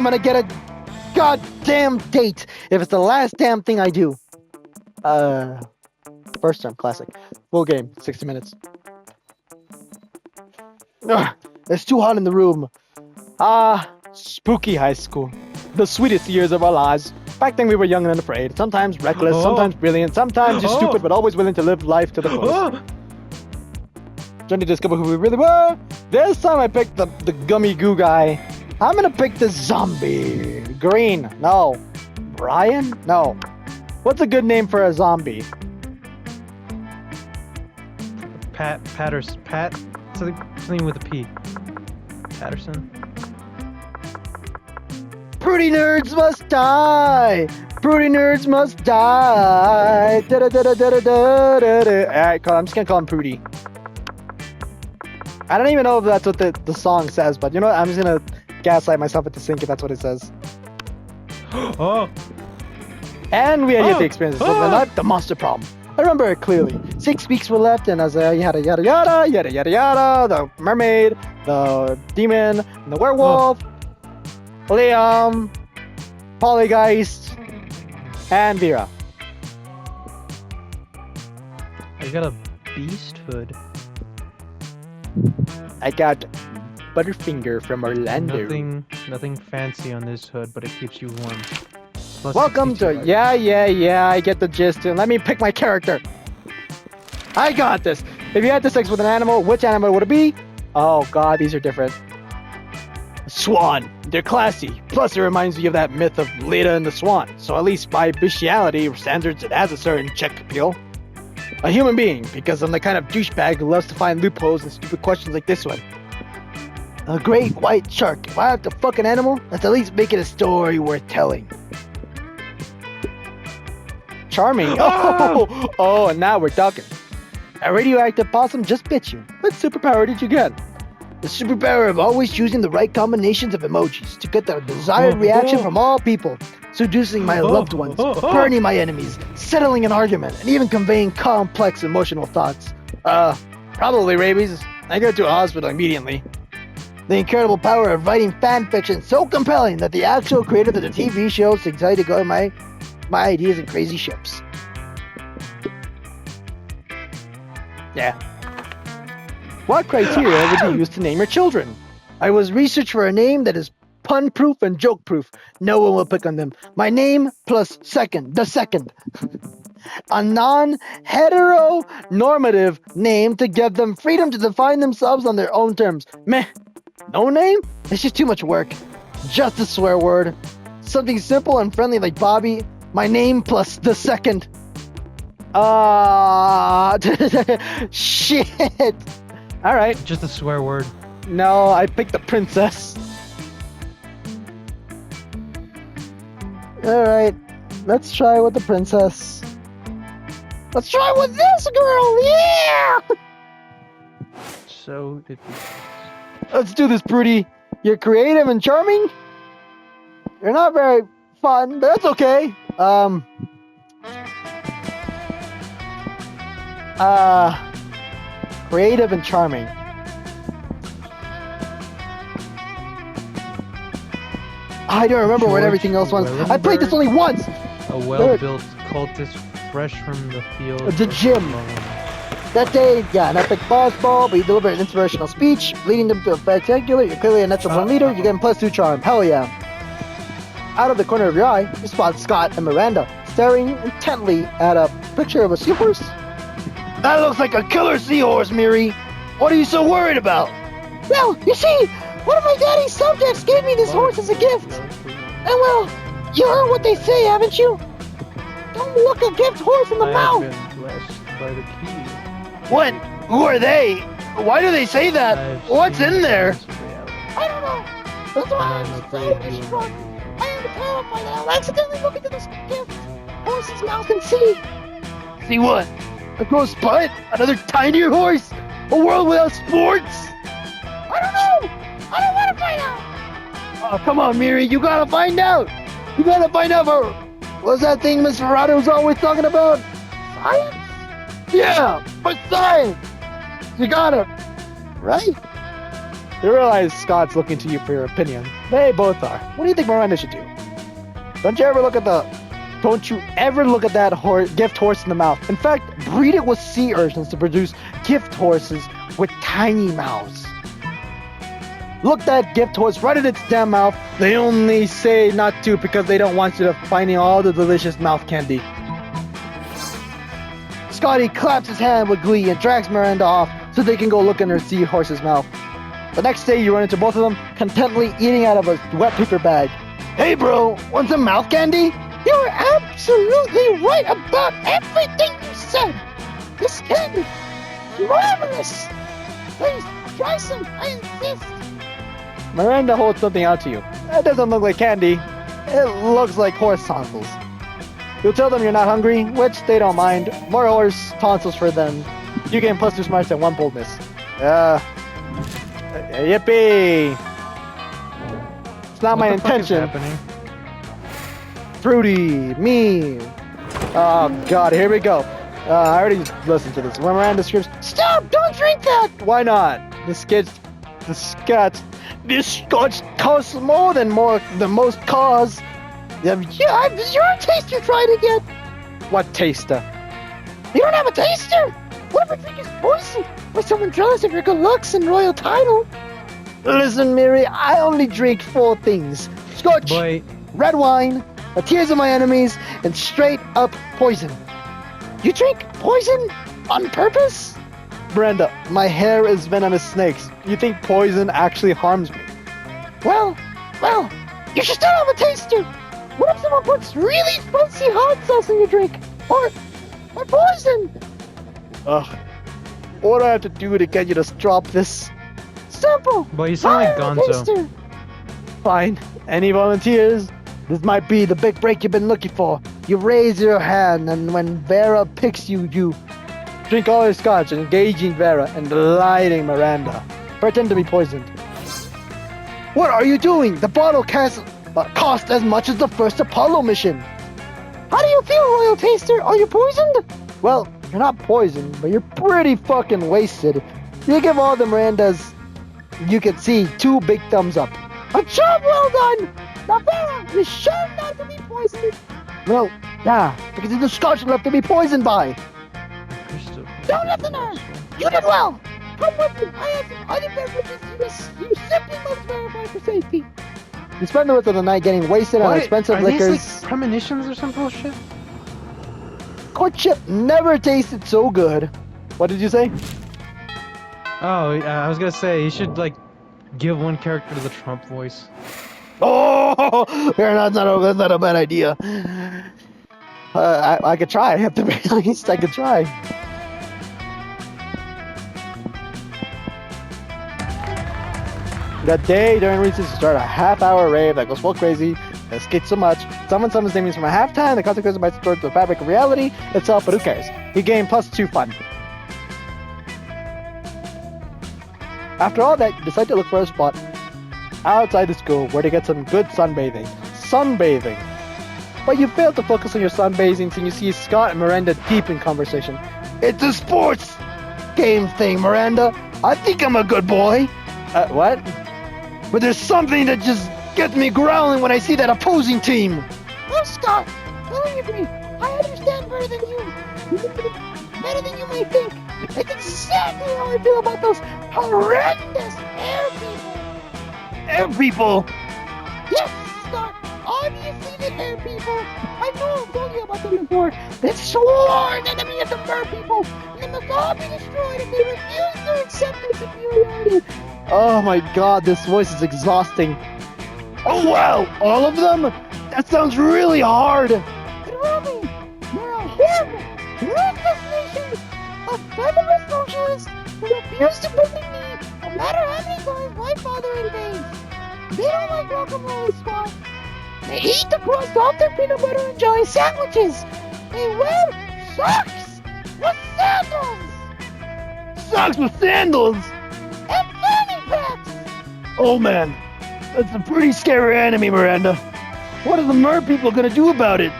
I'm gonna get a goddamn date if it's the last damn thing I do. First term, classic. Full game, 60 minutes. Ugh, it's too hot in the room. Spooky high school. The sweetest years of our lives. Back then we were young and unafraid. Sometimes reckless, sometimes brilliant, sometimes just stupid, but always willing to live life to the fullest. Trying to discover who we really were. This time I picked the gummy goo guy. I'm gonna pick the zombie. Green. No. Brian? No. What's a good name for a zombie? Patterson. Something with a P. Patterson. Prudy nerds must die. Prudy nerds must die. Alright, I'm just gonna call him Prudy. I don't even know if that's what the song says, but you know what? I'm just gonna gaslight myself into sync if that's what it says. Oh. And we had yet to experience this in life, the monster problem. I remember it clearly. 6 weeks were left, and as yada yada yada yada yada yada, the mermaid, the demon, and the werewolf, Liam, Polygeist, and Vera. I got a beast hood. I got Butterfinger from Orlando. Nothing fancy on this hood, but it keeps you warm. Plus Welcome to yeah, I get the gist. And let me pick my character. I got this. If you had to sex with an animal, which animal would it be? Oh god, these are different. Swan. They're classy. Plus it reminds me of that myth of Leda and the Swan. So at least by bestiality standards it has a certain check appeal. A human being, because I'm the kind of douchebag who loves to find loopholes and stupid questions like this one. A great white shark. If I have to fuck an animal, let's at least make it a story worth telling. Charming. Oh, and now we're talking. A radioactive possum just bit you. What superpower did you get? The superpower of always choosing the right combinations of emojis to get the desired reaction from all people. Seducing my loved ones, burning my enemies, settling an argument, and even conveying complex emotional thoughts. Probably rabies. I go to a hospital immediately. The incredible power of writing fan fiction so compelling that the actual creator of the TV show decided to go to my ideas and crazy ships. Yeah. What criteria would you use to name your children? I was researched for a name that is pun-proof and joke-proof. No one will pick on them. My name plus the second. A non-heteronormative name to give them freedom to define themselves on their own terms. Meh. No name? It's just too much work. Just a swear word. Something simple and friendly like Bobby. My name plus the second. Shit. Alright. Just a swear word. No, I picked the princess. Alright. Let's try with the princess. Let's try with this girl. Yeah! So did we. Let's do this, Prudy. You're creative and charming. You're not very fun, but that's okay. Creative and charming. I don't remember what everything else was. I played this only once. A well-built cultist fresh from the field. The gym. That day, an epic boss ball, but you deliver an inspirational speech, leading them to a spectacular. You're clearly a natural born leader. You're getting +2 charm. Hell yeah. Out of the corner of your eye, you spot Scott and Miranda staring intently at a picture of a seahorse. That looks like a killer seahorse, Miri. What are you so worried about? Well, you see, one of my daddy's subjects gave me this horse as a gift. And well, you heard what they say, haven't you? Don't look a gift horse in the mouth. I have been blessed by the key. What? Who are they? Why do they say that? What's in there? I don't know. That's why I'm so distraught. I am terrified that I'll accidentally look into this gift horse's mouth and see. See what? A gross butt? Another tinier horse? A world without sports? I don't know. I don't want to find out. Oh, come on, Miri. You gotta find out. You gotta find out for... What's that thing Miss Ferrata was always talking about? Science? Yeah, for science. You got it. Right? You realize Scott's looking to you for your opinion. They both are. What do you think Miranda should do? Don't you ever look at that gift horse in the mouth. In fact, breed it with sea urchins to produce gift horses with tiny mouths. Look that gift horse right at its damn mouth. They only say not to because they don't want you to finding all the delicious mouth candy. Scotty claps his hand with glee and drags Miranda off so they can go look in her seahorse's mouth. The next day, you run into both of them contentedly eating out of a wet paper bag. Hey bro, want some mouth candy? You're absolutely right about everything you said. This candy is marvelous. Please try some, I insist. Miranda holds something out to you. It doesn't look like candy. It looks like horse tonsils. You'll tell them you're not hungry, which they don't mind. More horse tonsils for them. You gain +2 smarts and 1 boldness. Yippee! It's not my intention. What the fuck is happening? Fruity, me. Oh god, here we go. I already listened to this. When Miranda screams, Stop! Don't drink that! why not? This scotch costs more than most cars. Yeah, it's your taster trying to get. What taster? You don't have a taster? What if a drink is poisoned? Or someone jealous of your good looks and royal title? Listen, Mary, I only drink 4 things. Scotch, Boy, red wine, the tears of my enemies, and straight up poison. You drink poison on purpose? Brenda, my hair is venomous snakes. You think poison actually harms me? Well, you should still have a taster. What if someone puts really spicy hot sauce in your drink? Or poison? Ugh. What do I have to do to get you to drop this? Simple. boy, you sound like Hire a Gonzo. taster. Fine. Any volunteers? This might be the big break you've been looking for. You raise your hand, and when Vera picks you, you drink all your scotch, engaging Vera and delighting Miranda. Pretend to be poisoned. What are you doing? The bottle cost as much as the first Apollo mission. How do you feel, royal taster? Are you poisoned? Well, you're not poisoned, but you're pretty fucking wasted. You give all the Mirandas you can see 2 big thumbs up. A job well done. Now, Vera, you sure not to be poisoned? Well, yeah, because there's no scotch left to be poisoned by. Don't listen to her. You did well. Come with me. I have some other beverages you simply must verify for safety. You spend the rest of the night getting wasted on What? expensive Are liquors. these like premonitions or some bullshit? Courtship never tasted so good. What did you say? Oh, I was gonna say, you should like give one character to the Trump voice. Oh, that's not a bad idea. I could try. I have to be honest. I could try. That day during recess, you start a half-hour rave that goes full crazy. It skates so much. Someone summons names from a halftime. The consequences might distort the fabric of reality itself, but who cares? You gain +2 fun. After all that, you decide to look for a spot outside the school where to get some good sunbathing. Sunbathing! But you fail to focus on your sunbathing and you see Scott and Miranda deep in conversation. It's a sports game thing, Miranda. I think I'm a good boy. What? But there's something that just gets me growling when I see that opposing team. Oh, Scott, believe me, I understand better than you. Better than you may think. It's exactly how I feel about those horrendous air people. Air people! Yes, Scott, obviously the air people. I know I've told you about them before. They're sworn enemy of the mer people. And they must all be destroyed if they refuse to accept their superiority. Oh my god, this voice is exhausting. Oh wow, all of them? That sounds really hard. And Romy, you're a horrible, ruthless nation of featherless socialists who refuse to believe me no matter how many times my father invades. They don't like guacamole, Scott. They eat the crust off their peanut butter and jelly sandwiches. They wear socks with sandals. Socks with sandals! And fanny packs. Oh man, that's a pretty scary enemy, Miranda. What are the mer people gonna do about it?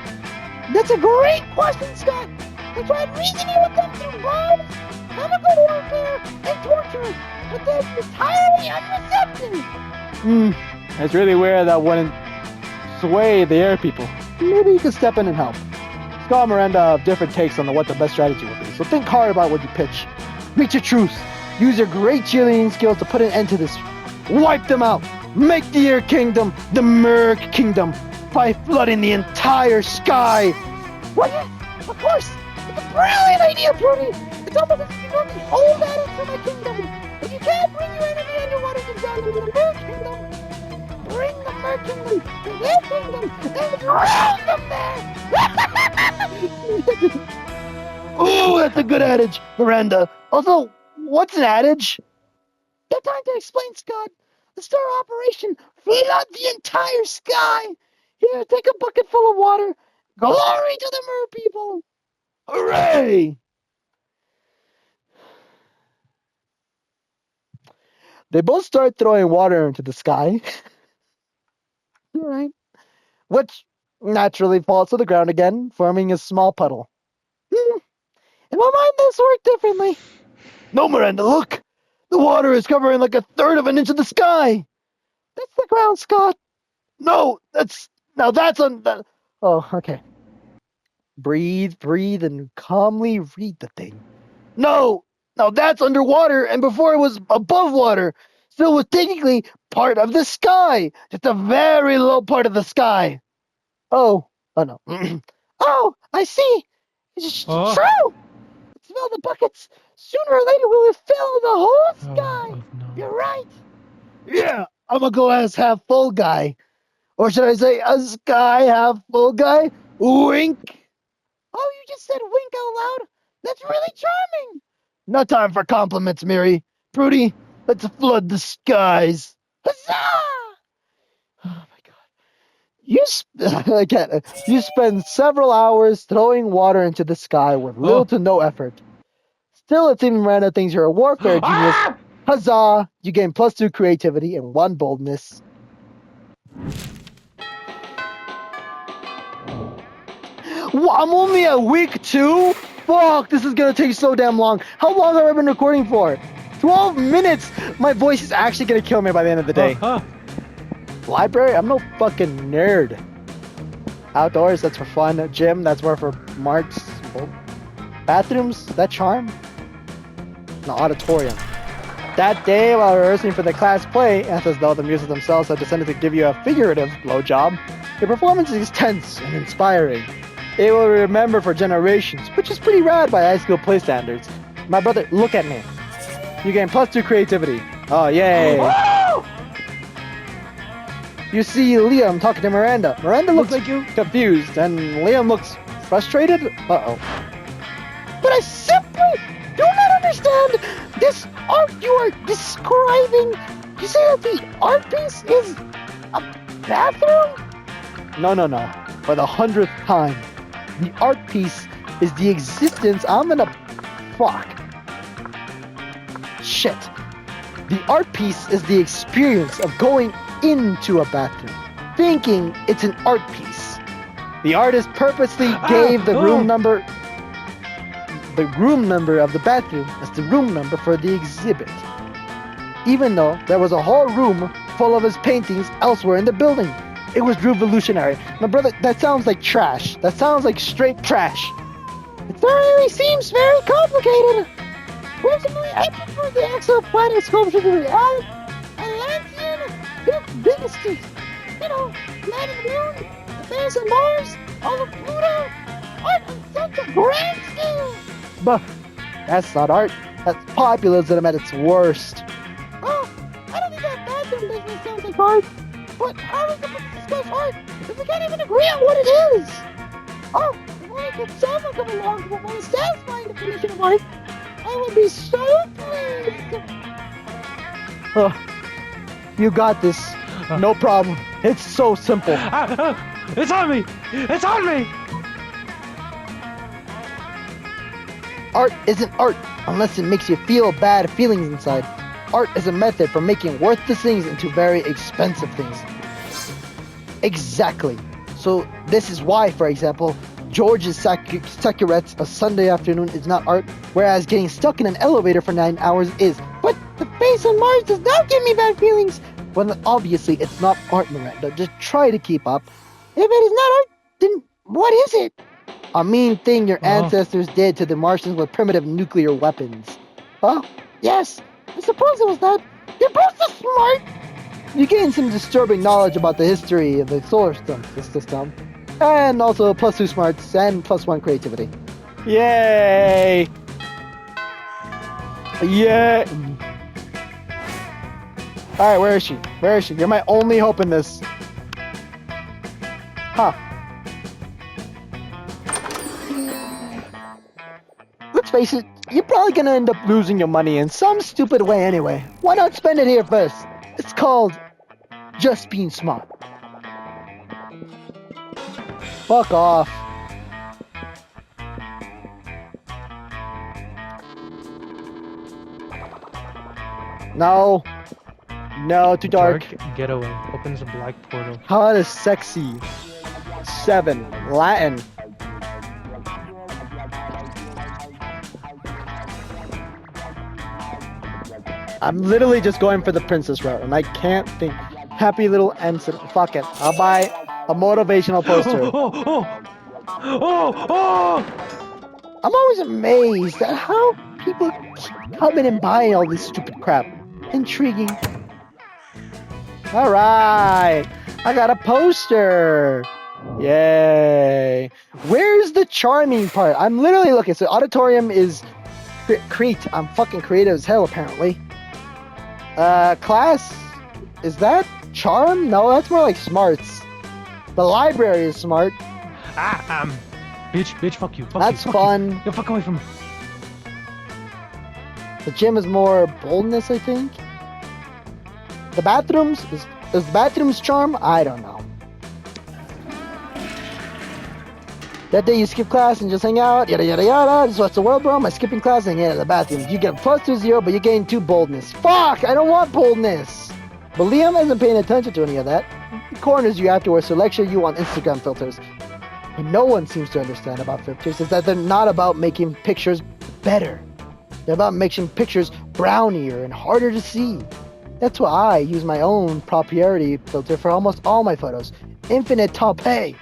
That's a great question, Scott. I tried reasoning with them through bombs, chemical warfare, and torture. but they're entirely unreceptive. It's really weird that wouldn't sway the air people. Maybe you could step in and help. Scott and Miranda have different takes on what the best strategy would be, so think hard about what you pitch. Reach your truce. Use your great cheerleading skills to put an end to this. Wipe them out. Make the Air Kingdom the Merc Kingdom by flooding the entire sky. What? Of course! It's a brilliant idea, Prudy! It's almost as if you want the whole battle for my kingdom. If you can't bring your enemy underwater down to the Merc Kingdom, bring the Merc Kingdom to their kingdom and drown them there! Ooh, that's a good adage, Miranda. Also, what's an adage? No time to explain, Scott. The star operation flood the entire sky. Here, take a bucket full of water. Glory to the Mer people. Hooray! They both start throwing water into the sky. Alright. Which naturally falls to the ground again, forming a small puddle. In my mind, this worked differently. No, Miranda, look! The water is covering like a third of an inch of the sky! That's the ground, Scott. No, that's on the... Oh, okay. Breathe, and calmly read the thing. No, that's underwater, and before it was above water. Still was technically part of the sky. Just a very low part of the sky. Oh no. Oh, I see. It's Oh. true. Fill the buckets. Sooner or later, we will fill the whole sky. Oh, no. You're right. Yeah, I'm a glass half full guy. Or should I say a sky half full guy? Wink. Oh, you just said wink out loud? That's really charming. No time for compliments, Miri. Prudy, let's flood the skies. Huzzah! Oh my god. You spend several hours throwing water into the sky with little to no effort. Still, it seems Miranda thinks you're a warfare genius. Huzzah! You gain +2 creativity and 1 boldness. I'm only at week 2? Fuck, this is gonna take so damn long. How long have I been recording for? 12 minutes! My voice is actually gonna kill me by the end of the day. Library? I'm no fucking nerd. Outdoors, that's for fun. Gym, that's more for marks. Bathrooms, that charm? No, auditorium. That day, while rehearsing for the class play, and as though the muses themselves have decided to give you a figurative blowjob, your performance is tense and inspiring. It will remember for generations, which is pretty rad by high school play standards. My brother, look at me. You gain +2 creativity. Oh, yay. You see Liam talking to Miranda. Miranda looks like you. confused, and Liam looks frustrated. Uh-oh. But I simply do not understand this art you are describing. You say that the art piece is a bathroom? No. For the 100th time. The art piece is the existence. Fuck. Shit. The art piece is the experience of going into a bathroom, thinking it's an art piece. The artist purposely gave the room number of the bathroom as the room number for the exhibit, even though there was a whole room full of his paintings elsewhere in the building. It was revolutionary. My brother, that sounds like trash. That sounds like straight trash. It certainly seems very complicated. Personally, I prefer the exoplanet sculpture to the Atlantean dynasty. You know, Planet Moon, the face of Mars, all of Pluto, art on such a grand scale. But that's not art. That's populism at its worst. Oh, I don't think that bathroom business sounds like art. But how are we supposed to discuss art if we can't even agree on what it is? Oh, if only could someone come along with a more satisfying definition of art, I would be so pleased. You got this. No problem. It's so simple. It's on me! It's on me! Art isn't art unless it makes you feel bad feelings inside. Art is a method for making worthless things into very expensive things. Exactly. So this is why, for example, George's Sakuret's A Sunday Afternoon is not art, whereas getting stuck in an elevator for 9 hours is. But the space on Mars does not give me bad feelings. Well, obviously, it's not art, Miranda. Just try to keep up. If it is not art, then what is it? A mean thing your Oh. ancestors did to the Martians with primitive nuclear weapons. Huh? Yes, I suppose it was that. You're both so smart. You gain some disturbing knowledge about the history of the solar system. And also +2 smarts and +1 creativity. Yay! Yeah! Alright, where is she? Where is she? You're my only hope in this. Huh. Let's face it, you're probably gonna end up losing your money in some stupid way anyway. Why not spend it here first? It's called just being smart. Fuck off. No. No, too dark. Getaway opens a black portal. Hot is sexy. 7. Latin. I'm literally just going for the princess route, and I can't think. Happy little ensign. Fuck it. I'll buy a motivational poster. I'm always amazed at how people keep coming and buying all this stupid crap. Intriguing. Alright. I got a poster. Yay. Where's the charming part? I'm literally looking. So auditorium is Crete. I'm fucking creative as hell apparently. Class? Is that charm? No, that's more like smarts. The library is smart. Bitch, fuck you. Fuck That's you, fuck fun. You. Yo, fuck away from me. The gym is more boldness, I think. The bathrooms is the bathrooms charm? I don't know. That day you skip class and just hang out, yada yada yada. Just watch the world, bro. My skipping class and hang out in the bathroom. You get +2 but you gain 2 boldness. Fuck! I don't want boldness. But Liam isn't paying attention to any of that. He corners you afterwards to lecture you on Instagram filters. And no one seems to understand about filters is that they're not about making pictures better. They're about making pictures brownier and harder to see. That's why I use my own proprietary filter for almost all my photos. Infinite top A.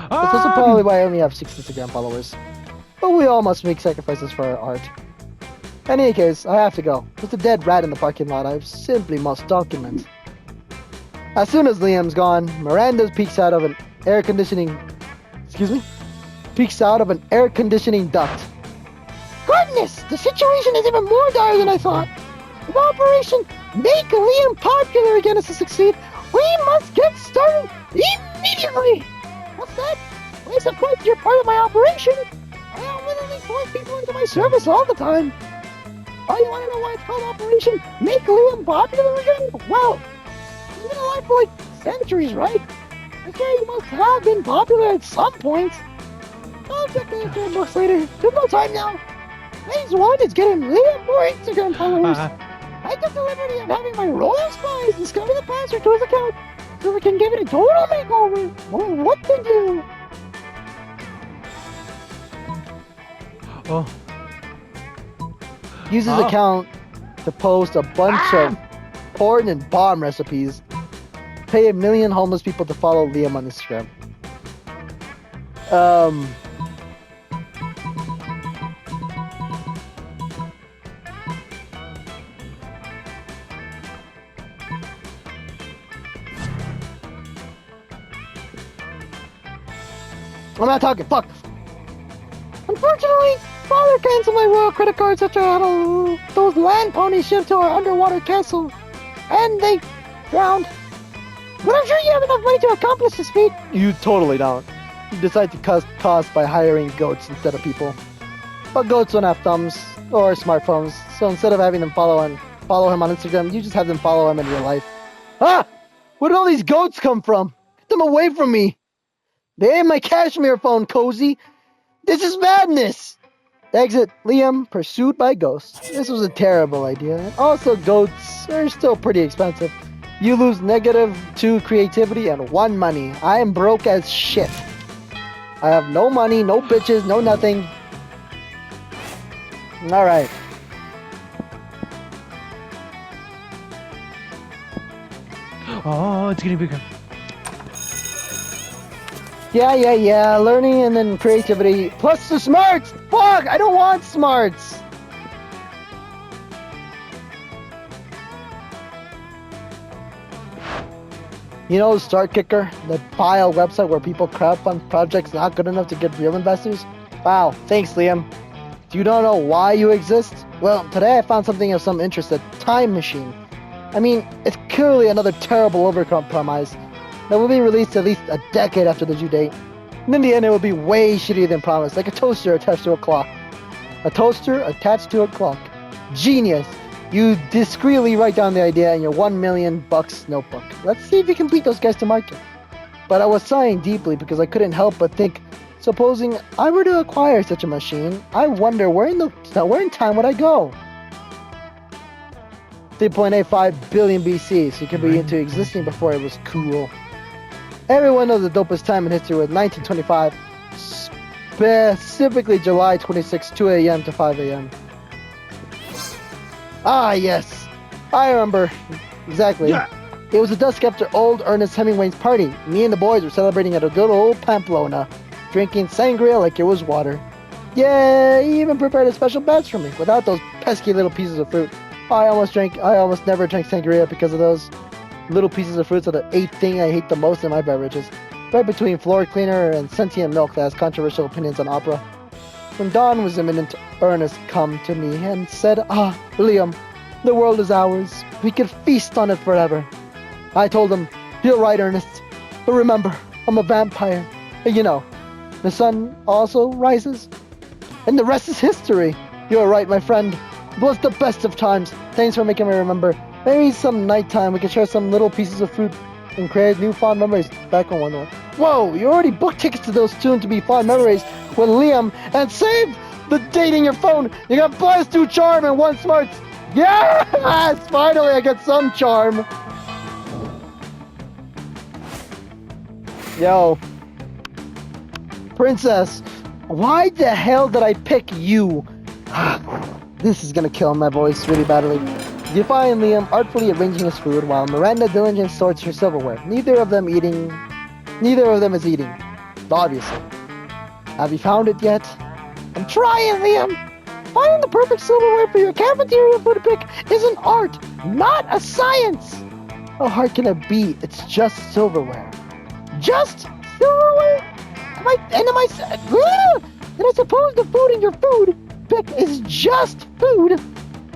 That's also probably why I only have 6 Instagram followers. But we all must make sacrifices for our art. In any case, I have to go. There's a dead rat in the parking lot I simply must document. As soon as Liam's gone, Miranda peeks out of an air conditioning... Peeks out of an air conditioning duct. Goodness, the situation is even more dire than I thought. If Operation Make Liam Popular again is to succeed, we must get started immediately. What's that? Please, of course, you're part of my operation. I literally force people into my service all the time. Oh, you want to know why it's called Operation Make Liam Popular again? Well, he's been alive for like centuries, right? I say he must have been popular at some point. I'll check the Instagram books later. There's no time now. Phase 1 is getting Liam more Instagram followers. I took the liberty of having my royal spies discover the password to his account so we can give it a total makeover. Well, what to do? Oh. Use his Oh. account to post a bunch of porn and bomb recipes. Pay 1 million homeless people to follow Liam on Instagram. I'm not talking, fuck! Unfortunately, Father canceled my royal credit cards after I had those land ponies shipped to our underwater castle. And they drowned. But I'm sure you have enough money to accomplish this feat. You totally don't. You decide to cut costs by hiring goats instead of people. But goats don't have thumbs or smartphones, so instead of having them follow him on Instagram, you just have them follow him in real life. Ah! Where did all these goats come from? Get them away from me! They ain't my cashmere phone, Cozy! This is madness! Exit Liam, pursued by ghosts. This was a terrible idea. And also, goats are still pretty expensive. You lose -2 creativity and 1 money. I am broke as shit. I have no money, no bitches, no nothing. Alright. Oh, it's getting bigger. Yeah. Learning and then creativity. Plus the smarts! Fuck! I don't want smarts! You know Start Kicker? The file website where people crowdfund projects not good enough to get real investors? Wow, thanks Liam. Do you not know why you exist? Well, today I found something of some interest, a time machine. I mean, it's clearly another terrible overcompromise that will be released at least a decade after the due date. And in the end, it will be way shittier than promised, like a toaster attached to a clock. A toaster attached to a clock. Genius! You discreetly write down the idea in your $1 million notebook. Let's see if you can beat those guys to market. But I was sighing deeply because I couldn't help but think, supposing I were to acquire such a machine, I wonder where in time would I go? 3.85 billion BC, so it could be into existing before it was cool. Everyone knows the dopest time in history was 1925, specifically July 26, 2 a.m. to 5 a.m. Ah, yes. I remember. Exactly. Yeah. It was the dusk after old Ernest Hemingway's party. Me and the boys were celebrating at a good old Pamplona, drinking sangria like it was water. Yeah, he even prepared a special batch for me, without those pesky little pieces of fruit. I almost never drank sangria because of those little pieces of fruits are the 8th thing I hate the most in my beverages. Right between floor cleaner and sentient milk that has controversial opinions on opera. When dawn was imminent, Ernest come to me and said, "Ah, Liam, the world is ours. We could feast on it forever." I told him, "You're right, Ernest. But remember, I'm a vampire. And you know, the sun also rises. And the rest is history." "You're right, my friend. It was the best of times. Thanks for making me remember. Maybe some nighttime we can share some little pieces of fruit and create new fond memories." Back on one more. Whoa, you already booked tickets to those soon-to-be fond memories with Liam, and save the date in your phone. You got +2 charm and 1 smarts. Yes! Finally, I got some charm. Yo. Princess, why the hell did I pick you? This is gonna kill my voice really badly. You find Liam artfully arranging his food while Miranda diligently sorts her silverware. Neither of them is eating. Obviously. Have you found it yet? I'm trying, Liam. Finding the perfect silverware for your cafeteria food pick is an art, not a science. How hard can it be? It's just silverware. Just silverware? And I suppose the food in your food pick is just food?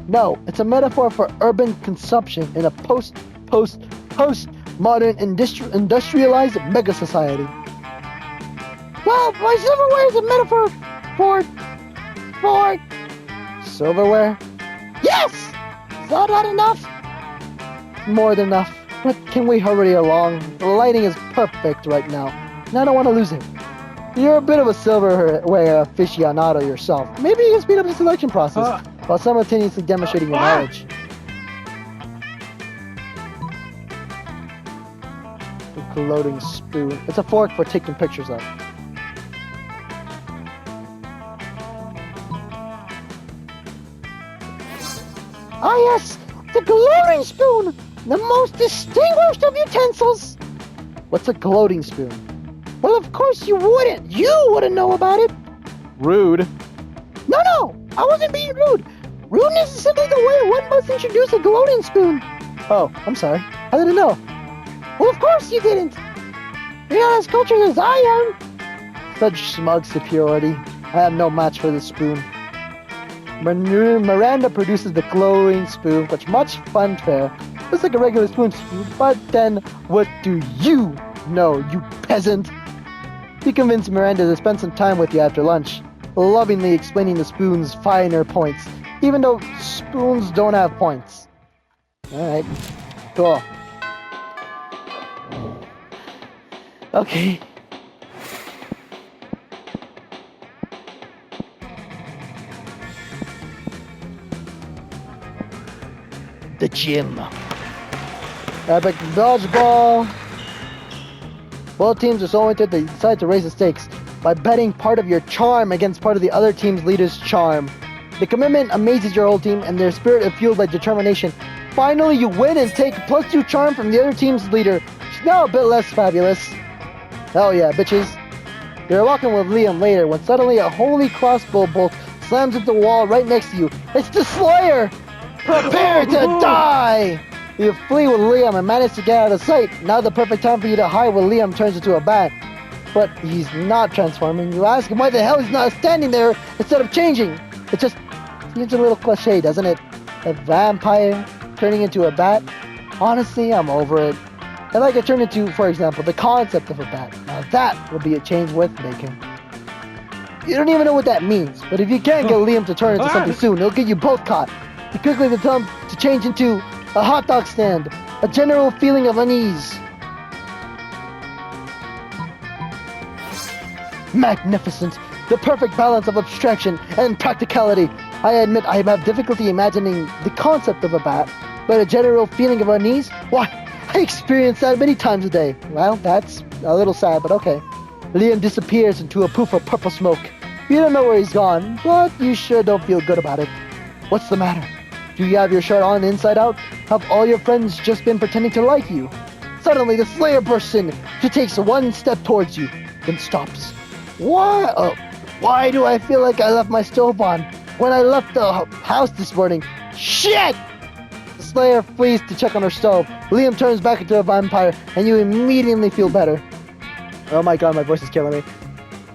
No, it's a metaphor for urban consumption in a post-modern industrialized mega society. Well, my silverware is a metaphor for silverware? Yes! Is that not enough? More than enough. But can we hurry along? The lighting is perfect right now, and I don't want to lose it. You're a bit of a silverware aficionado yourself. Maybe you can speed up the selection process while simultaneously demonstrating your knowledge. The gloating spoon. It's a fork for taking pictures of. Ah yes, the gloating spoon! The most distinguished of utensils! What's a gloating spoon? Well, of course you wouldn't! You wouldn't know about it! Rude. No! I wasn't being rude! Rudeness is simply the way one must introduce a gloating spoon! Oh, I'm sorry. I didn't know. Well, of course you didn't! You're not as cultured as I am! Such smug superiority. I have no match for this spoon. Miranda produces the glowing spoon, which much fanfare. Looks like a regular spoon to you, but then what do you know, you peasant? He convinced Miranda to spend some time with you after lunch, lovingly explaining the spoon's finer points, even though spoons don't have points. Alright, cool. Okay. The gym. Epic dodgeball. Both teams are so oriented they decide to raise the stakes by betting part of your charm against part of the other team's leader's charm. The commitment amazes your whole team, and their spirit is fueled by determination finally you win and take +2 charm from the other team's leader. She's now a bit less fabulous. Hell yeah, bitches. You're walking with Liam later when suddenly a holy crossbow bolt slams into the wall right next to you. It's the Slayer! Prepare to die! You flee with Liam and manage to get out of sight. Now the perfect time for you to hide when Liam turns into a bat. But he's not transforming. You ask him why the hell he's not standing there instead of changing. It just seems a little cliche, doesn't it? A vampire turning into a bat? Honestly, I'm over it. I'd like to turn into, for example, the concept of a bat. Now that would be a change worth making. You don't even know what that means, but if you can't get Liam to turn into something soon, he'll get you both caught. You quickly tell him to change into a hot dog stand, a general feeling of unease. Magnificent, the perfect balance of abstraction and practicality. I admit I have difficulty imagining the concept of a bat, but a general feeling of unease? Why, I experience that many times a day. Well, that's a little sad, but okay. Liam disappears into a poof of purple smoke. You don't know where he's gone, but you sure don't feel good about it. What's the matter? Do you have your shirt on inside out? Have all your friends just been pretending to like you? Suddenly, the Slayer bursts in. She takes one step towards you, then stops. Why? Oh, why do I feel like I left my stove on when I left the house this morning? Shit! The Slayer flees to check on her stove. Liam turns back into a vampire, and you immediately feel better. Oh my god, my voice is killing me.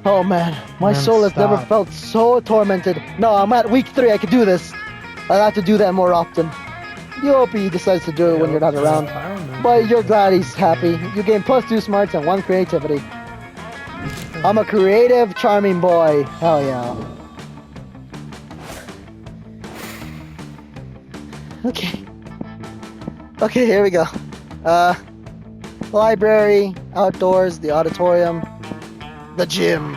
Oh man, my soul has never felt so tormented. No, I'm at week 3, I can do this. I'll have to do that more often. You hope he decides to do it when you're not around. But you're glad he's happy. You gain +2 smarts and 1 creativity. I'm a creative, charming boy. Hell yeah. Okay, here we go. Library, outdoors, the auditorium, the gym.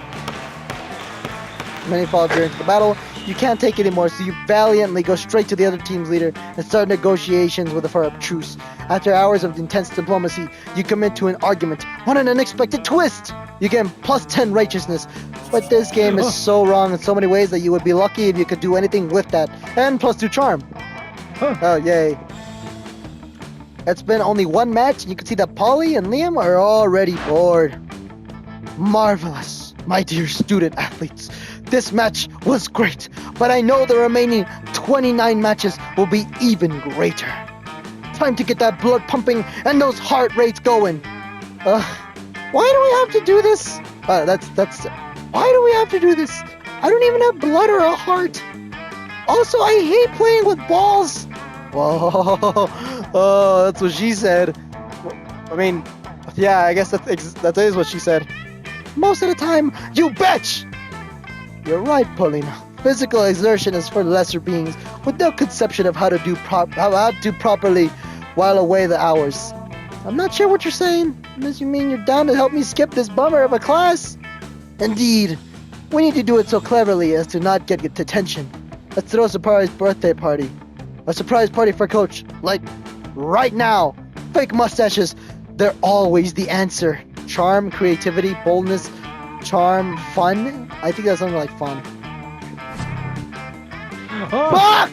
Many fall during the battle. You can't take it anymore, so you valiantly go straight to the other team's leader and start negotiations with her for a truce. After hours of intense diplomacy, you commit to an argument. What an unexpected twist! You get +10 righteousness. But this game is so wrong in so many ways that you would be lucky if you could do anything with that. And +2 charm. Oh, yay. It's been only 1 match, and you can see that Polly and Liam are already bored. Marvelous, my dear student athletes. This match was great, but I know the remaining 29 matches will be even greater. Time to get that blood pumping and those heart rates going. Why do we have to do this? Why do we have to do this? I don't even have blood or a heart. Also, I hate playing with balls. Whoa, oh, that's what she said. I mean, yeah, I guess that is what she said. Most of the time, you bitch! You're right, Paulina. Physical exertion is for lesser beings with no conception of how to do properly while away the hours. I'm not sure what you're saying, unless you mean you're down to help me skip this bummer of a class. Indeed, we need to do it so cleverly as to not get detention. Let's throw a surprise birthday party. A surprise party for Coach, like right now. Fake mustaches, they're always the answer. Charm, creativity, boldness, charm, fun. I think that's something like fun. Fuck!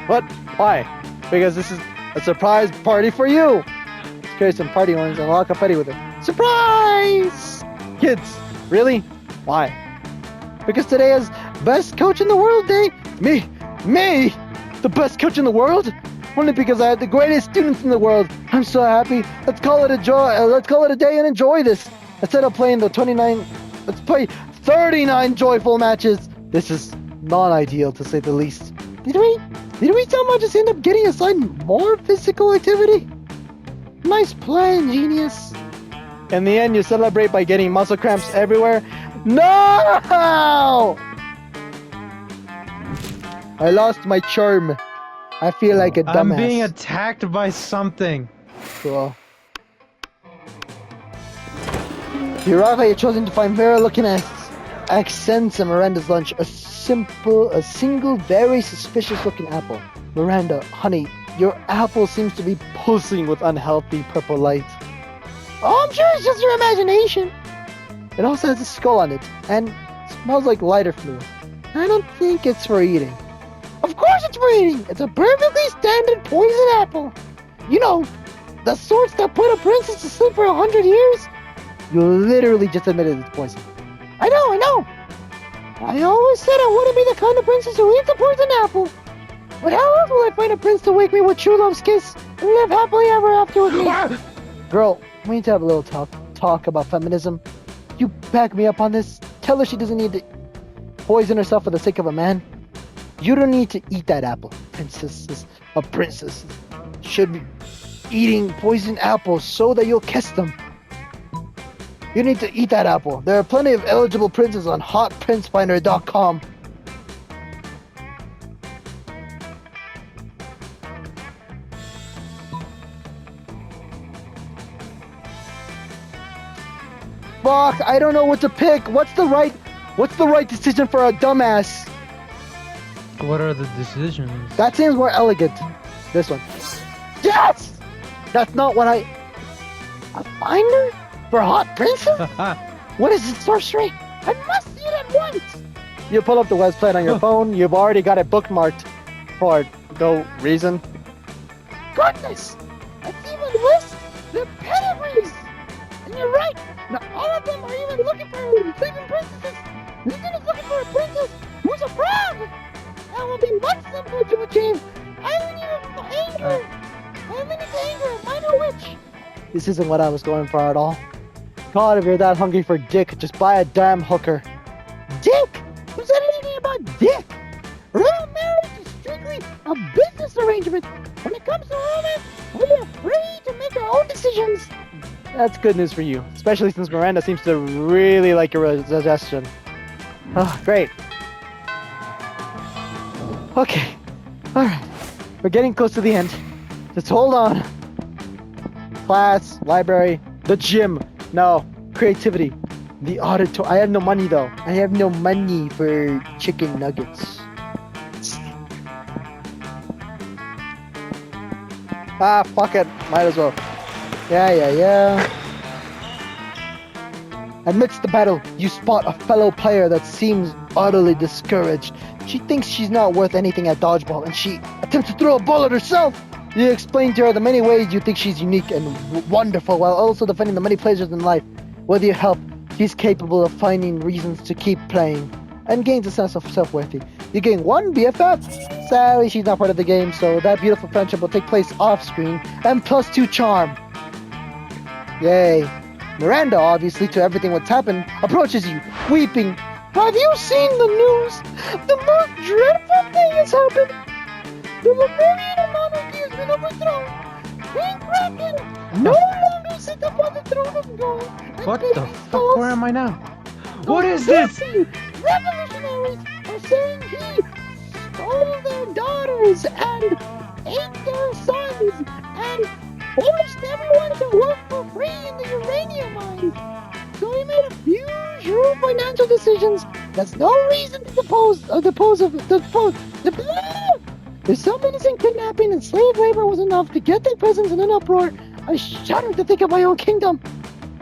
What? Why? Because this is a surprise party for you. Let's carry some party horns and lock confetti with it. Surprise! Kids, really? Why? Because today is best coach in the world day. Me, the best coach in the world? Only because I had the greatest students in the world. I'm so happy. Let's call it a day and enjoy this. Instead of playing let's play 39 joyful matches. This is non-ideal to say the least. Did we somehow just end up getting assigned more physical activity? Nice plan, genius. In the end, you celebrate by getting muscle cramps everywhere. No! I lost my charm. I feel like a dumbass. I'm being attacked by something. Cool. You arrive at your chosen to find Vera looking at accents and Miranda's lunch. A single, very suspicious looking apple. Miranda, honey, your apple seems to be pulsing with unhealthy purple light. Oh, I'm sure it's just your imagination. It also has a skull on it, and smells like lighter fluid. I don't think it's for eating. Of course it's for eating. It's a perfectly standard poison apple. You know, the sorts that put a princess to sleep for 100 years. You literally just admitted it's poison. I know. I always said I wouldn't be the kind of princess who eats a poison apple. But how else will I find a prince to wake me with true love's kiss and live happily ever after with me? Girl, we need to have a little talk about feminism. You back me up on this. Tell her she doesn't need to poison herself for the sake of a man. You don't need to eat that apple. Princesses should be eating poison apples so that you'll kiss them. You need to eat that apple. There are plenty of eligible princes on hotprincefinder.com. Fuck, I don't know what to pick. What's the right decision for a dumbass? What are the decisions? That seems more elegant. This one. Yes! That's not what I... A finder? For a hot princess? What is it, sorcery? I must see it at once! You pull up the website on your phone. You've already got it bookmarked for no reason. Goodness! Let's even list their pedigrees! And you're right! Not all of them are even looking for sleeping princesses! Nathan is looking for a princess who's a frog! That will be much simpler to achieve! I only need to anger a minor witch! This isn't what I was going for at all. God, if you're that hungry for dick, just buy a damn hooker. Dick? Who said anything about dick? Real marriage is strictly a business arrangement. When it comes to romance, we are free to make our own decisions. That's good news for you, especially since Miranda seems to really like your suggestion. Oh, great. Okay. Alright. We're getting close to the end. Just hold on. Class, library, the gym. No, creativity. The auditor. I have no money though. I have no money for chicken nuggets. Ah, fuck it. Might as well. Yeah. Amidst the battle, you spot a fellow player that seems utterly discouraged. She thinks she's not worth anything at dodgeball, and she attempts to throw a ball at herself. You explain to her the many ways you think she's unique and wonderful, while also defending the many pleasures in life. With your help, she's capable of finding reasons to keep playing, and gains a sense of self-worth. You gain one BFF. Sadly, she's not part of the game, so that beautiful friendship will take place off-screen, and +2 charm. Yay. Miranda, obviously, to everything what's happened, approaches you, weeping. Have you seen the news? The most dreadful thing has happened. The Lemurian monarchy has been overthrown. King Kraken no longer sits upon the throne of gold. What the fuck? Where am I now? What is this? Revolutionaries are saying he stole their daughters and ate their sons and forced everyone to work for free in the uranium mines. So he made a few shrewd financial decisions. That's no reason to depose. If some innocent kidnapping and slave labor was enough to get the peasants in an uproar, I shudder to think of my own kingdom.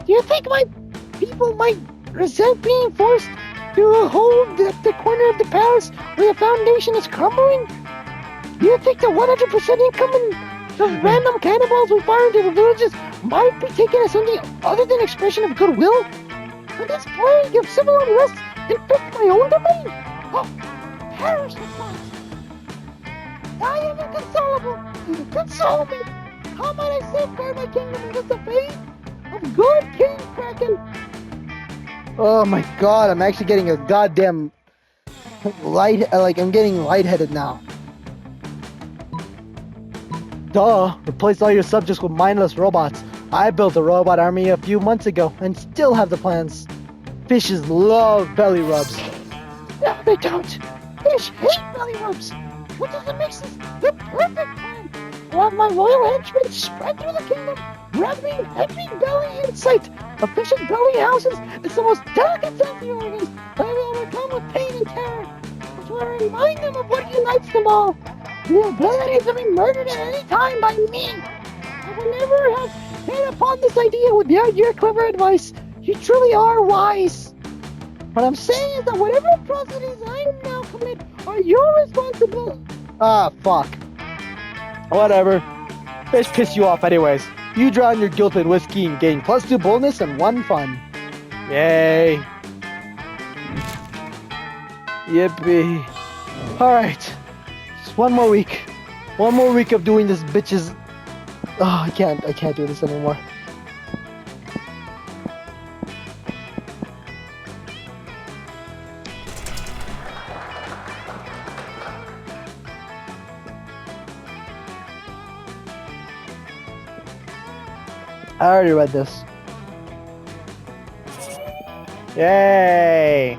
Do you think my people might resent being forced to hold the corner of the palace where the foundation is crumbling? Do you think the 100% income of random cannonballs we fire into the villages might be taken as something other than expression of goodwill? Would this plague of civil unrest infect my own domain? Oh, perish with thoughts! I am inconsolable! Console me! How might I safeguard my kingdom against the fate of good King Kraken? Oh my god, I'm actually getting a goddamn I'm getting lightheaded now. Duh, replace all your subjects with mindless robots. I built a robot army a few months ago and still have the plans. Fishes love belly rubs. No, they don't. Fish hate belly rubs. Which is what makes this the perfect plan. I'll have my royal henchmen spread through the kingdom, rubbing every belly in sight. A fish's belly houses is the most delicate sensory organs that will overcome with pain and terror, which will remind them of what unites them all. The ability to be murdered at any time by me. I would never have hit upon this idea without your clever advice. You truly are wise. What I'm saying is that whatever atrocities I now commit are your responsibility. Ah, fuck. Whatever. Fish piss you off anyways. You drown your guilt in whiskey and gain +2 boldness and 1 fun. Yay. Yippee. Alright. Just one more week. One more week of doing this, bitches. Oh, I can't do this anymore. I already read this. Yay!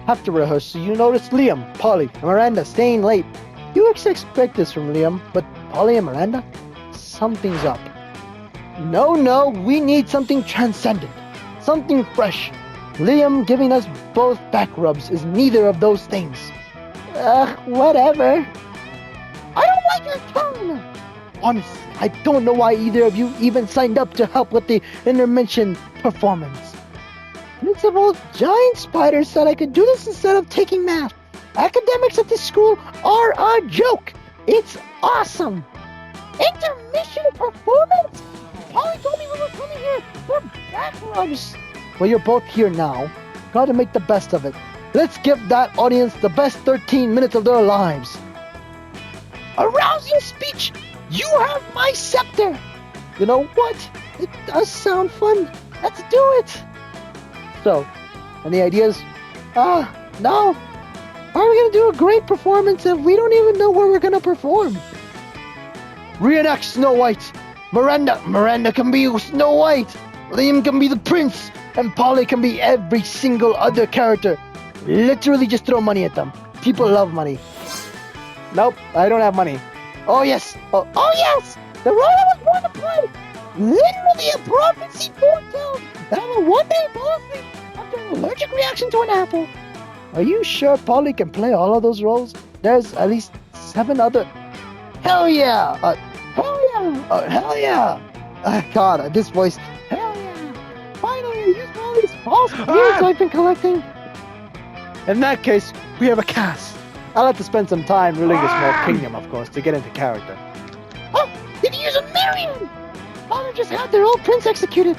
Have to rehearse, so you notice Liam, Polly, and Miranda staying late. You expect this from Liam, but Polly and Miranda? Something's up. No, we need something transcendent. Something fresh. Liam giving us both back rubs is neither of those things. Whatever. I don't like your tone. Honestly, I don't know why either of you even signed up to help with the intermission performance. Principal Giant Spider said I could do this instead of taking math. Academics at this school are a joke. It's awesome. Intermission performance? Polly told me we were coming here for back rubs. Well, you're both here now. Gotta make the best of it. Let's give that audience the best 13 minutes of their lives. A rousing speech. You have my scepter. You know what? It does sound fun. Let's do it. So, any ideas? No. How are we gonna do a great performance if we don't even know where we're gonna perform? Reenact Snow White. Miranda can be Snow White. Liam can be the prince. And Polly can be every single other character. Literally just throw money at them. People love money. Nope, I don't have money. Oh yes! Oh yes! The role I was born to play! Literally a prophecy foretold that I will one day fall asleep after an allergic reaction to an apple. Are you sure Polly can play all of those roles? There's at least 7 other... Hell yeah! Hell yeah! God, this voice... Hell yeah! Finally, I used all these false views I've been collecting. In that case, we have a cast. I'll have to spend some time ruling a small kingdom, of course, to get into character. Oh, did you use a Marion? Father just had their old prince executed.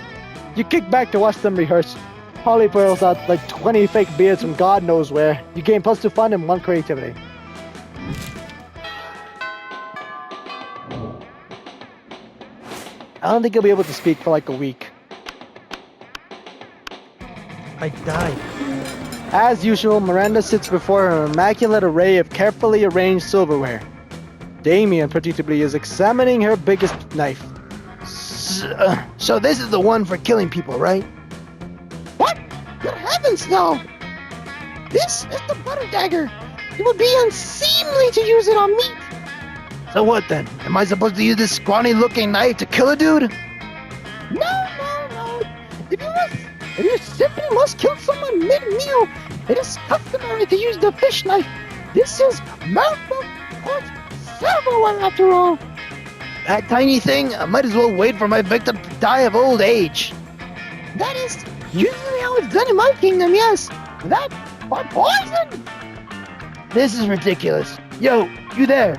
You kick back to watch them rehearse. Polly pulls out like 20 fake beards from God knows where. You gain +2 fun and 1 creativity. I don't think you'll be able to speak for like a week. I died. As usual, Miranda sits before her immaculate array of carefully arranged silverware. Damien, predictably, is examining her biggest knife. So this is the one for killing people, right? What? Good heavens, no! This is the butter dagger. It would be unseemly to use it on meat. So what then? Am I supposed to use this scrawny-looking knife to kill a dude? No. If you simply must kill someone mid-meal, it is customary to use the fish knife. This is mouthful or silverware after all. That tiny thing, I might as well wait for my victim to die of old age. That is usually how it's done in my kingdom, yes. That or poison. This is ridiculous. Yo, you there?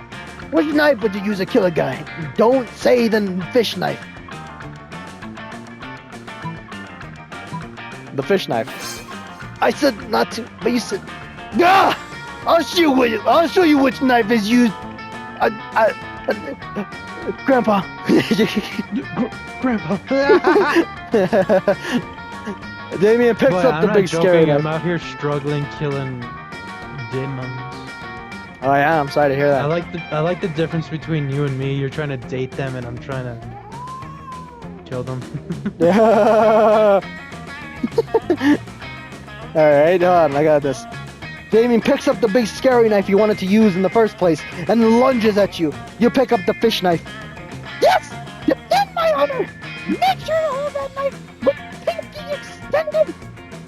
Which knife would you use to kill a guy? Don't say the fish knife. The fish knife. I said not to, but you said... Gah! I'll show you which knife is used. Grandpa. Grandpa. Damien picks Boy, up the big scary knife. I'm out here struggling, killing demons. Oh yeah, I'm sorry to hear that. I like the difference between you and me. You're trying to date them, and I'm trying to kill them. Yeah. Alright, hold on, I got this. Damien picks up the big scary knife you wanted to use in the first place and lunges at you. You pick up the fish knife. Yes! Defend my honor! Make sure to hold that knife with pinky extended!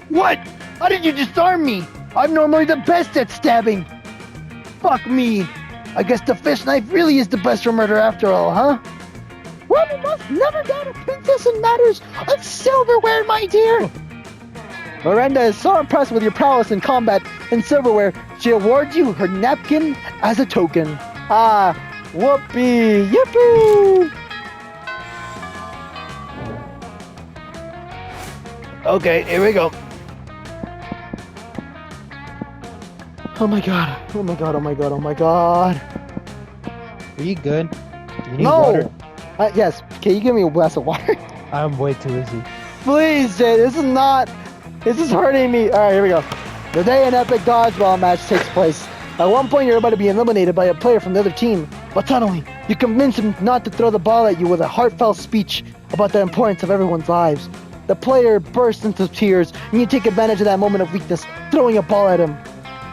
What? How did you disarm me? I'm normally the best at stabbing. Fuck me. I guess the fish knife really is the best for murder after all, huh? Well, we must never doubt a princess in matters of silverware, my dear. Miranda is so impressed with your prowess in combat and silverware, she awards you her napkin as a token. Whoopee! Yippee! Okay, here we go. Oh my god. Oh my god, oh my god, oh my god. Are you good? You need No! water? Yes, can you give me a glass of water? I'm way too busy. Please, Jay, this is hurting me. Alright, here we go. The day an epic dodgeball match takes place. At one point, you're about to be eliminated by a player from the other team, but suddenly, you convince him not to throw the ball at you with a heartfelt speech about the importance of everyone's lives. The player bursts into tears, and you take advantage of that moment of weakness, throwing a ball at him.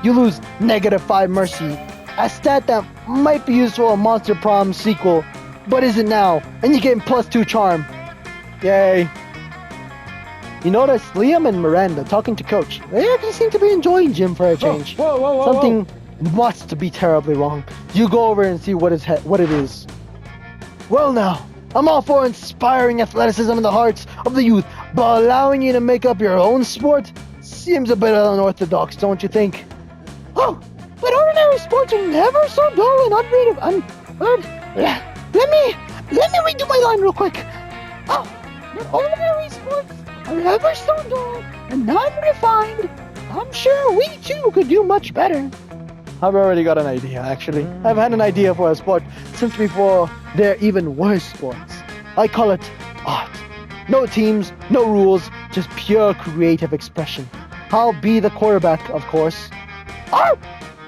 You lose -5 mercy, a stat that might be useful in Monster Prom sequel, but isn't now, and you gain +2 charm. Yay. You notice Liam and Miranda talking to Coach. They actually seem to be enjoying gym for a change. Whoa, Something must be terribly wrong. You go over and see what it is. Well now, I'm all for inspiring athleticism in the hearts of the youth, but allowing you to make up your own sport seems a bit unorthodox, don't you think? Oh, but ordinary sports are never so dull and let me redo my line real quick. Oh, but ordinary sports are ever so dull and unrefined. I'm sure we too could do much better. I've already got an idea, actually. I've had an idea for a sport since before there even were sports. I call it art. No teams, no rules, just pure creative expression. I'll be the quarterback, of course. Art!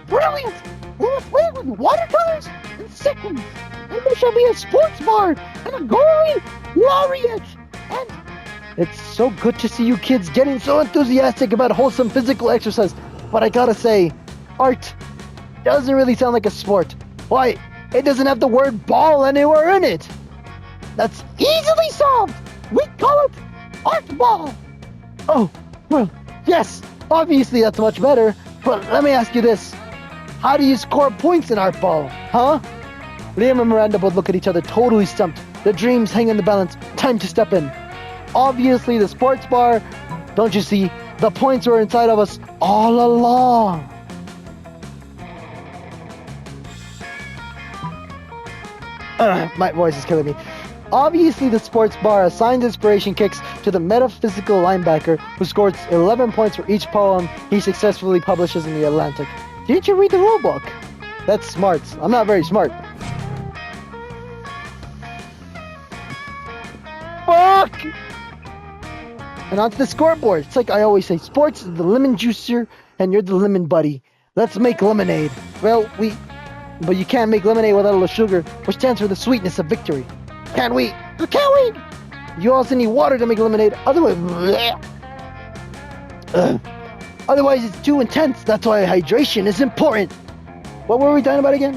Brilliant! We'll play with watercolors and seconds. And there shall be a sports bar and a goalie laureate. And It's so good to see you kids getting so enthusiastic about wholesome physical exercise. But I gotta say, art doesn't really sound like a sport. Why? It doesn't have the word ball anywhere in it. that's easily solved. We call it art ball. Oh, well, yes, obviously that's much better. But let me ask you this. How do you score points in art ball, huh? Liam and Miranda both look at each other totally stumped. Their dreams hang in the balance. Time to step in. Obviously the sports bar, don't you see? The points were inside of us all along. My voice is killing me. Obviously, the sports bar assigns inspiration kicks to the metaphysical linebacker who scores 11 points for each poem he successfully publishes in the Atlantic. Didn't you read the rule book? That's smart. I'm not very smart. Fuck! And onto the scoreboard. It's like I always say, sports is the lemon juicer and you're the lemon buddy. Let's make lemonade. Well, but you can't make lemonade without a little sugar, which stands for the sweetness of victory. Can we? Can we? You also need water to make lemonade. Otherwise, it's too intense. That's why hydration is important. What were we talking about again?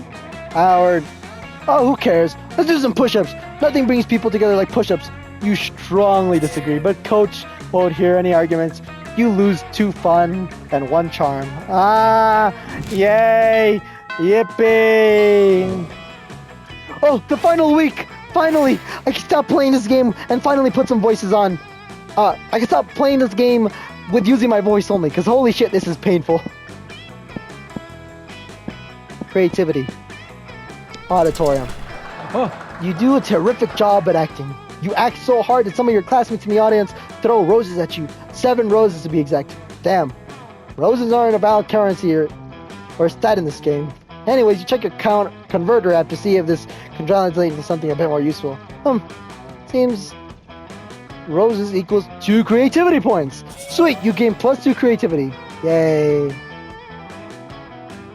Howard. Oh, who cares? Let's do some push-ups. Nothing brings people together like push-ups. You strongly disagree, but Coach won't hear any arguments. You lose 2 fun and 1 charm. Yay! Yippee! Oh, the final week! Finally! I can stop playing this game and finally put some voices on. I can stop playing this game with using my voice only, because holy shit, this is painful. Creativity. Auditorium. Oh, You do a terrific job at acting. You act so hard that some of your classmates in the audience throw roses at you. 7 roses to be exact. Damn. Roses aren't a valid currency or stat in this game. Anyways, you check your converter app to see if this can translate into something a bit more useful. Seems roses equals 2 creativity points. Sweet, you gain +2 creativity. Yay.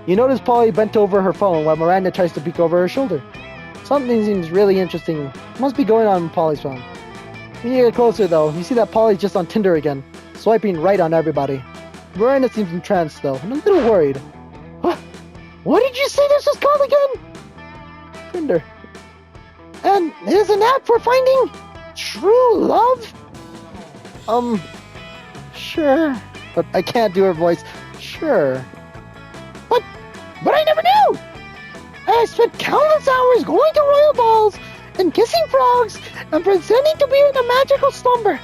You notice Polly bent over her phone while Miranda tries to peek over her shoulder. Something seems really interesting. Must be going on Polly's phone. When you get closer though, you see that Polly's just on Tinder again, swiping right on everybody. Miranda seems entranced though, and a little worried. What did you say this was called again? Tinder. And there's an app for finding true love? Sure. But I can't do her voice. Sure. But I never knew! I spent countless hours going to royal balls and kissing frogs and pretending to be in a magical slumber.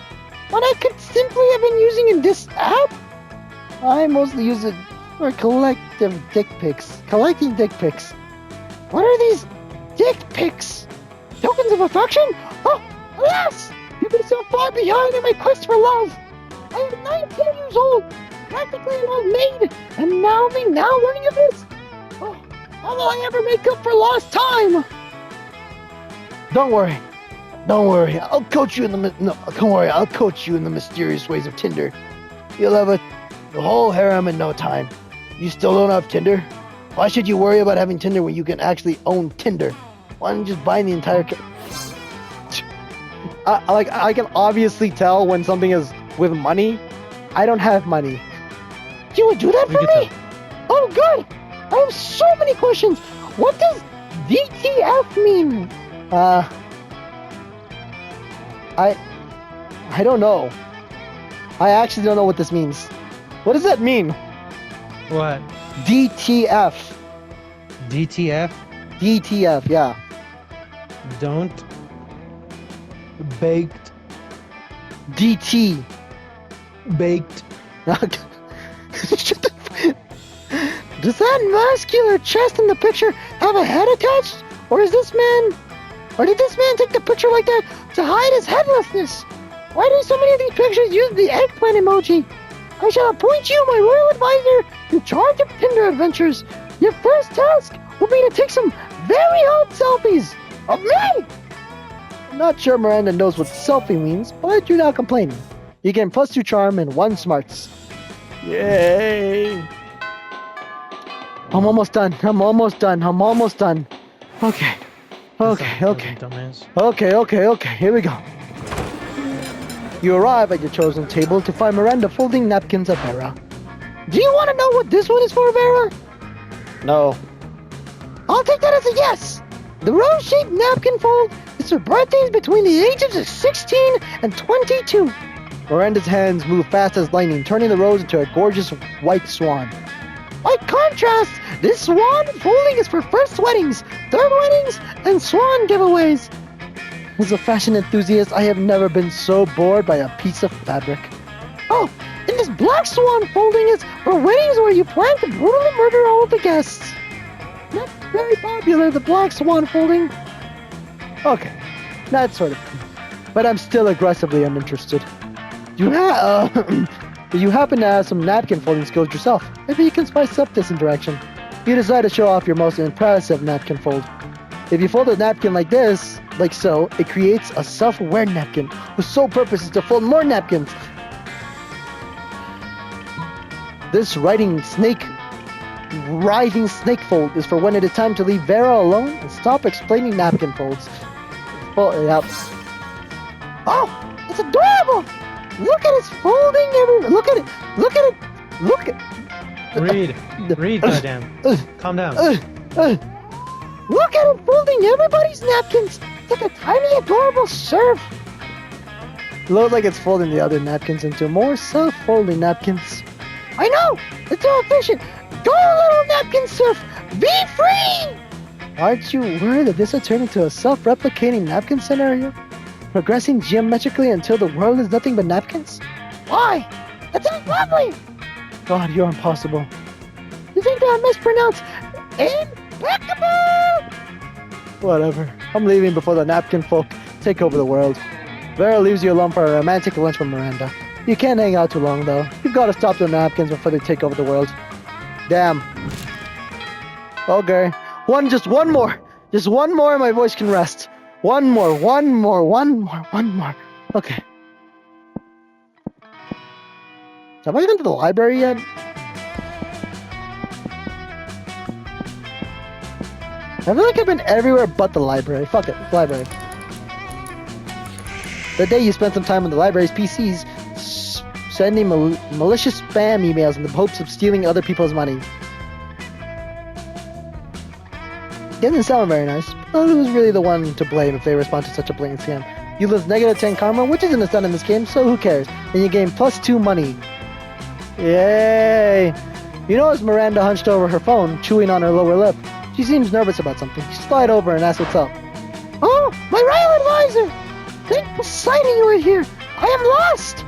When I could simply have been using this app? I mostly use it for collecting dick pics. What are these dick pics? Tokens of affection? Oh, alas! You've been so far behind in my quest for love. I am 19 years old, practically an old maid, and now learning of this. Oh, how will I ever make up for lost time? Don't worry. Don't worry. I'll coach you in the don't worry. I'll coach you in the mysterious ways of Tinder. You'll have the whole harem in no time. You still don't have Tinder? Why should you worry about having Tinder when you can actually own Tinder? Why don't you just buy the entire? I can obviously tell when something is with money. I don't have money. You would do that We for could me? Oh, good. I have so many questions. What does DTF mean? I don't know. I actually don't know what this means. What does that mean? What? DTF. DTF? DTF, yeah. Don't. Baked. DT. Baked. Shut the Does that muscular chest in the picture have a head attached? Or did this man take the picture like that to hide his headlessness? Why do so many of these pictures use the eggplant emoji? I shall appoint you my royal advisor in charge of Tinder adventures. Your first task will be to take some very hot selfies of me. I'm not sure Miranda knows what selfie means, but you're not complaining. You gain +2 charm and 1 smarts. Yay! I'm almost done. Okay. Dumbass. Okay, here we go. You arrive at your chosen table to find Miranda folding napkins of Vera. Do you want to know what this one is for, Vera? No. I'll take that as a yes. The rose-shaped napkin fold is for birthdays between the ages of 16 and 22. Miranda's hands move fast as lightning, turning the rose into a gorgeous white swan. By contrast, this swan folding is for first weddings, third weddings, and swan giveaways. As a fashion enthusiast, I have never been so bored by a piece of fabric. Oh, and this black swan folding is for weddings where you plan to brutally murder all of the guests. Not very popular, the black swan folding. Okay, that sort of thing. But I'm still aggressively uninterested. You happen to have some napkin folding skills yourself. Maybe you can spice up this interaction. You decide to show off your most impressive napkin fold. If you fold a napkin like this, like so, it creates a self-aware napkin whose sole purpose is to fold more napkins. This writhing snake fold is for when it is time to leave Vera alone and stop explaining napkin folds. Yep. Oh, it's adorable! Look at its folding everywhere. Look at it. Read, goddamn. Calm down. Look at it folding everybody's napkins. It's like a tiny, adorable serf. Looks like it's folding the other napkins into more self-folding napkins. I know. It's so efficient. Go, little napkin serf. Be free. Aren't you worried that this will turn into a self-replicating napkin scenario? Progressing geometrically until the world is nothing but napkins? Why? That sounds lovely. God, you're impossible. You think that I mispronounced impeccable? Whatever. I'm leaving before the napkin folk take over the world. Vera leaves you alone for a romantic lunch with Miranda. You can't hang out too long, though. You've got to stop the napkins before they take over the world. Damn. Okay. Just one more. Just one more and my voice can rest. One more. Okay. Have I been to the library yet? I feel like I've been everywhere but the library. Fuck it, library. The day you spent some time on the library's PCs, sending malicious spam emails in the hopes of stealing other people's money. Doesn't sound very nice, but who's really the one to blame if they respond to such a blatant scam? You lose -10 karma, which isn't a stun in this game, so who cares? And you gain +2 money. Yay! You notice Miranda hunched over her phone, chewing on her lower lip. She seems nervous about something. You slide over and ask what's up. Oh, my royal advisor! Thank Poseidon you are here. I am lost.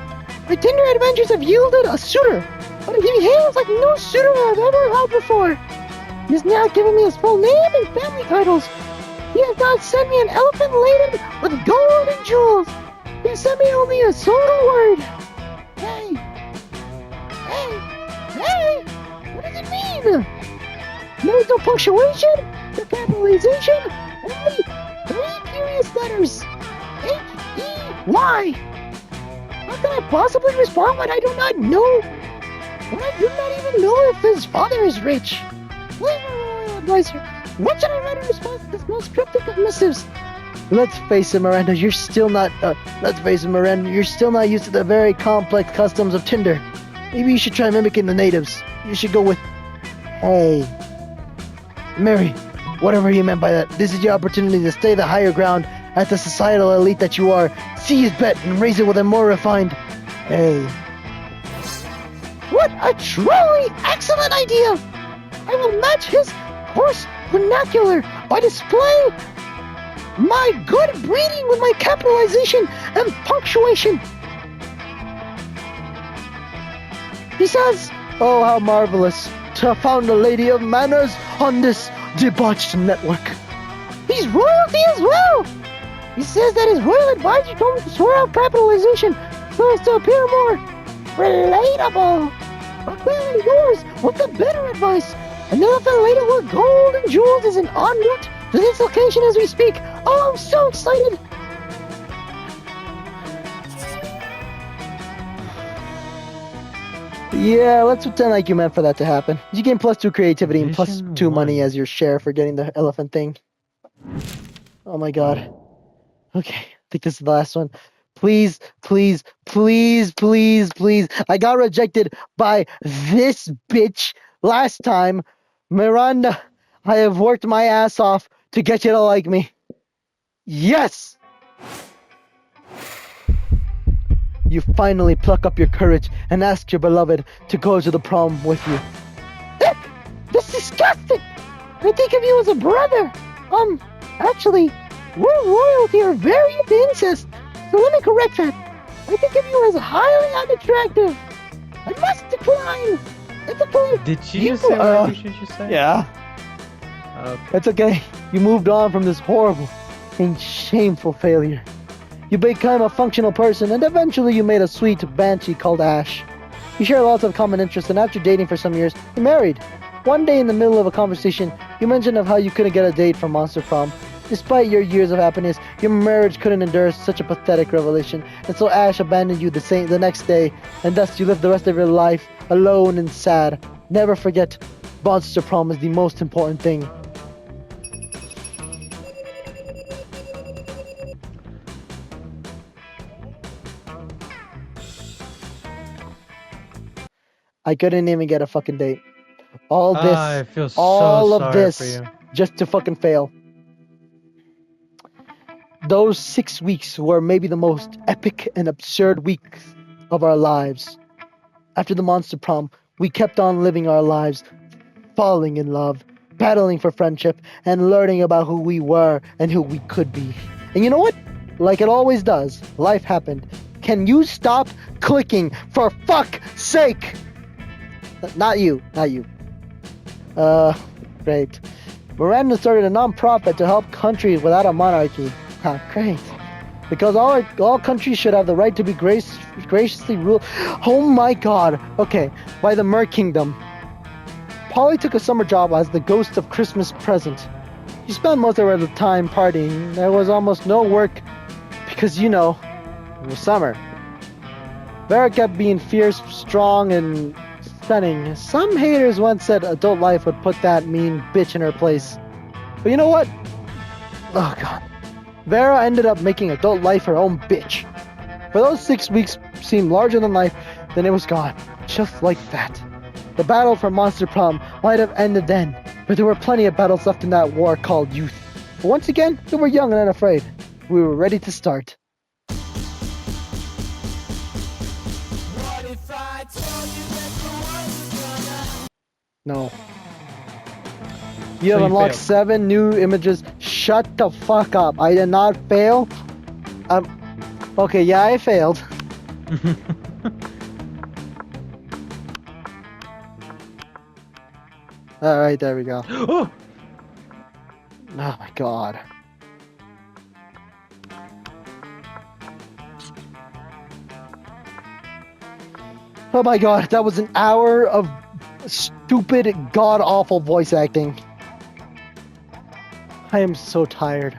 My Tinder adventures have yielded a suitor, but he behaves like no suitor I've ever had before. He's not giving me his full name and family titles. He has not sent me an elephant laden with gold and jewels. He sent me only a single word. Hey. Hey. What does it mean? There's no punctuation, no capitalization, only 3 curious letters. H-E-Y. How can I possibly respond when I do not know? When I do not even know if his father is rich? Please, my royal advisor, what should I write in response to this most cryptic of missives? Let's face it, Miranda, you're still not used to the very complex customs of Tinder. Maybe you should try mimicking the natives. You should go with, hey, Mary, whatever he meant by that. This is your opportunity to stay the higher ground as the societal elite that you are. See his bet and raise it with a more refined, hey. What a truly excellent idea! I will match his coarse vernacular by display my good breeding with my capitalization and punctuation. He says, Oh, how marvelous to have found a lady of manners on this debauched network. he's royalty as well. He says that his royal advisor told him to swear out capitalization so as to appear more relatable. But clearly yours was the better advice. An elephant laden with gold and jewels is en route to this location as we speak. Oh, I'm so excited. Yeah, let's pretend like you meant for that to happen. You gain +2 creativity and Mission +2 money one. as your share for getting the elephant thing. Oh my god. Okay, I think this is the last one. Please, please, please, please, please. I got rejected by this bitch last time. Miranda, I have worked my ass off to get you to like me. Yes! You finally pluck up your courage and ask your beloved to go to the prom with you. Ick! This is disgusting! I think of you as a brother. Actually, we're royalty are very into incest, so let me correct that. I think of you as highly unattractive. I must decline. It's a point. Did she You, just say uh, what you should say? Yeah, Okay. it's okay. You moved on from this horrible and shameful failure. You became a functional person, and eventually you made a sweet banshee called Ash. You share lots of common interests, and after dating for some years, you married. One day in the middle of a conversation, you mentioned of how you couldn't get a date for Monster Prom. Despite your years of happiness, your marriage couldn't endure such a pathetic revelation, and so Ash abandoned you the next day, and thus you lived the rest of your life alone and sad. Never forget, Monster Prom is the most important thing. I couldn't even get a fucking date. All this, I feel so all of sorry this, for you. just to fucking fail. Those 6 weeks were maybe the most epic and absurd weeks of our lives. After the Monster Prom, we kept on living our lives, falling in love, battling for friendship, and learning about who we were and who we could be. And you know what? Like it always does, life happened. Can you stop clicking, for fuck's sake? Not you. Great. Miranda started a non-profit to help countries without a monarchy. Ah, great. Because all countries should have the right to be graciously ruled. Oh my god. Okay, by the Mer Kingdom. Polly took a summer job as the ghost of Christmas present. She spent most of her time partying. There was almost no work because, you know, it was summer. Vera kept being fierce, strong, and stunning. Some haters once said adult life would put that mean bitch in her place. But you know what? Oh god. Vera ended up making adult life her own bitch. For those 6 weeks seemed larger than life, then it was gone. Just like that. The battle for Monster Prom might have ended then, but there were plenty of battles left in that war called youth. But once again, we were young and unafraid. We were ready to start. No. You have you unlocked failed. 7 new images. Shut the fuck up. I did not fail. Okay, yeah, I failed. All right, there we go. Oh! Oh my god. Oh my god, that was an hour of stupid, god awful voice acting. I am so tired.